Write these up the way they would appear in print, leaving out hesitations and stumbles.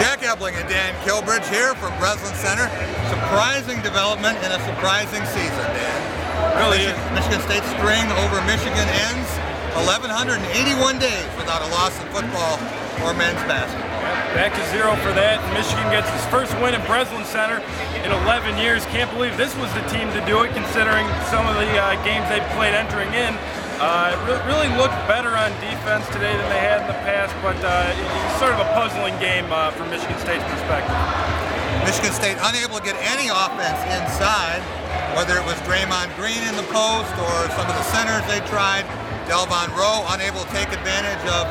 back. Ebling and Dan Kilbridge here from Breslin Center. Surprising development in a surprising season, Dan. Really, Michigan State's string over Michigan ends 1,181 days without a loss in football or men's basketball. Back to zero for that. Michigan gets its first win at Breslin Center in 11 years. Can't believe this was the team to do it, considering some of the games they played entering in. It really looked better on defense today than they had in the past, but it's sort of a puzzling game from Michigan State's perspective. Michigan State unable to get any offense inside, whether it was Draymond Green in the post or some of the centers they tried. Delvon Rowe unable to take advantage of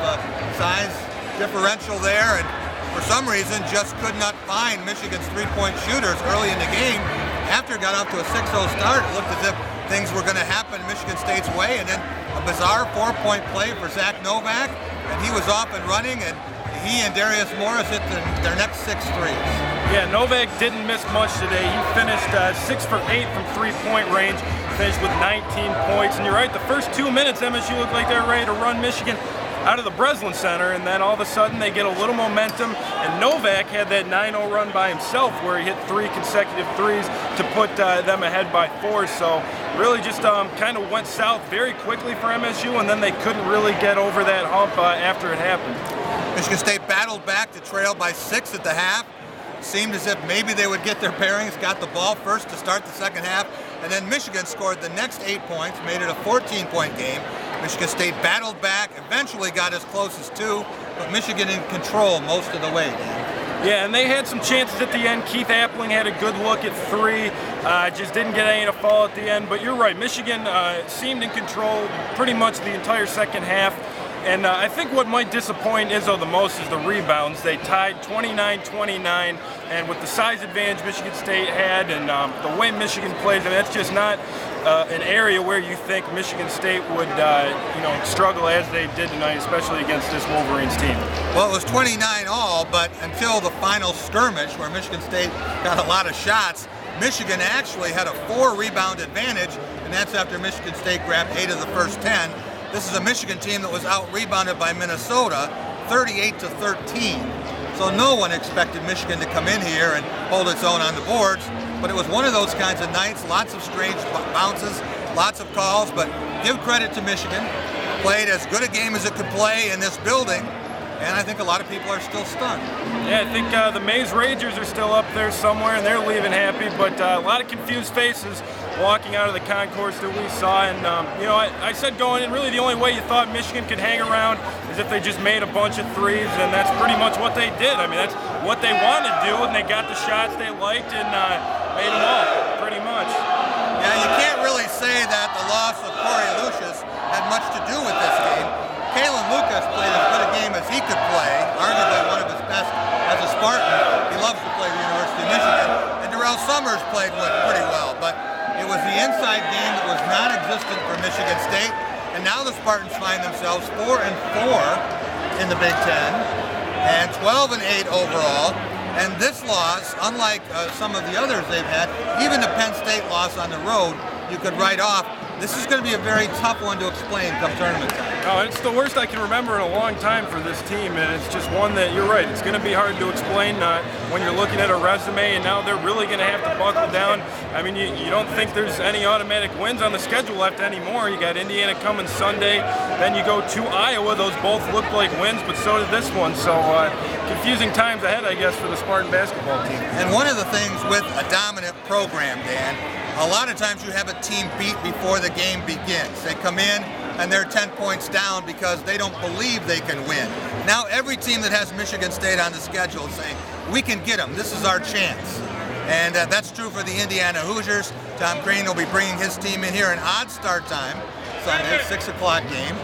size differential there, and for some reason just could not find Michigan's three-point shooters early in the game. After it got off to a 6-0 start, it looked as if things were going to happen Michigan State's way, and then a bizarre 4-point play for Zach Novak, and he was off and running, and he and Darius Morris hit their next 6 threes. Yeah, Novak didn't miss much today. He finished 6 for 8 from three-point range, finished with 19 points, and you're right, the first 2 minutes MSU looked like they were ready to run Michigan out of the Breslin Center, and then all of a sudden they get a little momentum, and Novak had that 9-0 run by himself where he hit 3 consecutive threes to put them ahead by 4. So really just kind of went south very quickly for MSU, and then they couldn't really get over that hump after it happened. Michigan State battled back to trail by 6 at the half. Seemed as if maybe they would get their bearings, got the ball first to start the second half, and then Michigan scored the next 8 points, made it a 14-point game. Michigan State battled back, eventually got as close as 2, but Michigan in control most of the way, Dan. Yeah, and they had some chances at the end. Keith Ebling had a good look at 3, just didn't get any to fall at the end, but you're right, Michigan seemed in control pretty much the entire second half. And I think what might disappoint Izzo the most is the rebounds. They tied 29-29, and with the size advantage Michigan State had and the way Michigan plays, I mean, that's just not an area where you think Michigan State would struggle as they did tonight, especially against this Wolverines team. Well, it was 29 all, but until the final skirmish where Michigan State got a lot of shots, Michigan actually had a 4-rebound advantage, and that's after Michigan State grabbed 8 of the first 10. This is a Michigan team that was out-rebounded by Minnesota 38-13. So no one expected Michigan to come in here and hold its own on the boards, but it was one of those kinds of nights, lots of strange bounces, lots of calls, but give credit to Michigan. Played as good a game as it could play in this building, and I think a lot of people are still stunned. Yeah, I think the Maze Ragers are still up there somewhere, and they're leaving happy, but a lot of confused faces walking out of the concourse that we saw. And, I said going in, really the only way you thought Michigan could hang around is if they just made a bunch of threes, and that's pretty much what they did. I mean, that's what they wanted to do, and they got the shots they liked and made them all, pretty much. Yeah, you can't really say that the loss of Kalin Lucas had much to do with this game. Kalin Lucas played as good a game as he could play, arguably one of his best as a Spartan. He loves to play the University of Michigan. And Darrell Summers played pretty well, but it was the inside game that was non-existent for Michigan State. And now the Spartans find themselves 4-4 in the Big Ten and 12-8 overall. And this loss, unlike some of the others they've had, even the Penn State loss on the road, you could write off. This is going to be a very tough one to explain come tournament time. Oh, it's the worst I can remember in a long time for this team, and it's just one that, you're right, it's going to be hard to explain when you're looking at a resume, and now they're really going to have to buckle down. I mean, you don't think there's any automatic wins on the schedule left anymore. You got Indiana coming Sunday, then you go to Iowa. Those both look like wins, but so did this one. So confusing times ahead, I guess, for the Spartan basketball team. And one of the things with a dominant program, Dan, a lot of times you have a team beat before the game begins. They come in and they're 10 points down because they don't believe they can win. Now every team that has Michigan State on the schedule is saying, we can get them, this is our chance. And that's true for the Indiana Hoosiers. Tom Crean will be bringing his team in here in odd start time, Sunday, 6 o'clock game.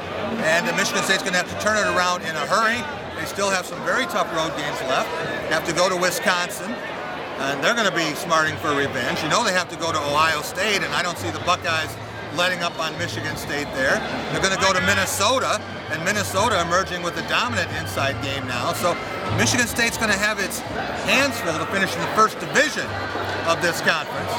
And Michigan State's going to have to turn it around in a hurry. They still have some very tough road games left. They have to go to Wisconsin. And they're going to be smarting for revenge. You know they have to go to Ohio State, and I don't see the Buckeyes letting up on Michigan State there. They're going to go to Minnesota, and Minnesota emerging with a dominant inside game now. So Michigan State's going to have its hands full to finish in the first division of this conference.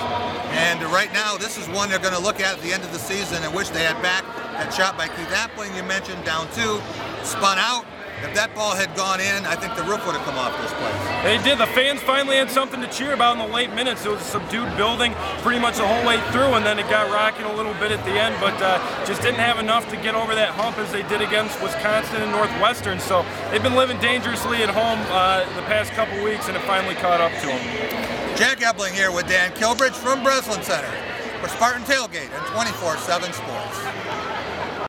And right now, this is one they're going to look at the end of the season and wish they had back. That shot by Keith Ebling you mentioned, down 2, spun out. If that ball had gone in, I think the roof would have come off this place. They did. The fans finally had something to cheer about in the late minutes. It was a subdued building pretty much the whole way through, and then it got rocking a little bit at the end, but just didn't have enough to get over that hump as they did against Wisconsin and Northwestern. So they've been living dangerously at home the past couple weeks, and it finally caught up to them. Jack Ebling here with Dan Kilbridge from Breslin Center for Spartan Tailgate and 24/7 Sports.